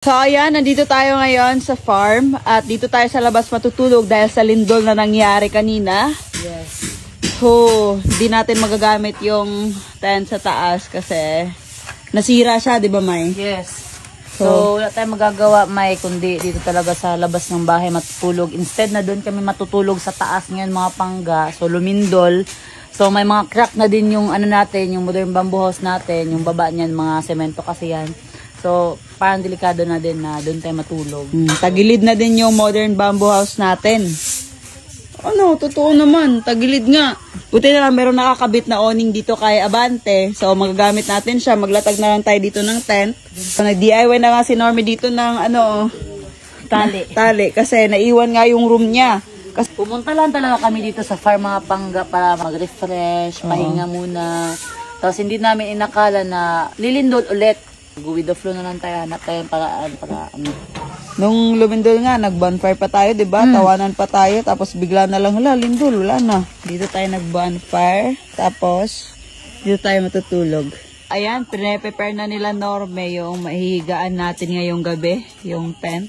So ayan, nandito tayo ngayon sa farm at dito tayo sa labas matutulog dahil sa lindol na nangyari kanina. Yes. So, di natin magagamit yung tent sa taas kasi nasira siya, di ba May? Yes. So wala tayong magagawa, May, kundi dito talaga sa labas ng bahay matutulog. Instead na doon kami matutulog sa taas ngayon mga pangga. So lumindol. So may mga crack na din yung ano natin, yung modern bamboo house natin, yung baba niyan mga semento kasi yan. So, parang delikado na din na doon tayo matulog. Tagilid na din yung modern bamboo house natin. Ano, totoo naman. Tagilid nga. Buti na lang meron nakakabit na awning dito kay Abante. So, magagamit natin siya. Maglatag na lang tayo dito ng tent. So, nag-DIY na nga si Normie dito ng ano, tali. Kasi naiwan nga yung room niya. Kasi Pumunta lang talaga kami dito sa farm mga pangga para mag-refresh, pahinga muna. Tapos hindi namin inakala na lilindol ulit. Go with the flow na lang tayo, hanap tayo paraan para ano. nung lumindol nga, nag-bonfire pa tayo, diba? Tawanan pa tayo. Tapos bigla na lang, lindol, wala na. Dito tayo nag-bonfire. Tapos, dito tayo matutulog. Ayan, pre-prepare na nila Norme yung mahihigaan natin ngayong gabi, yung tent.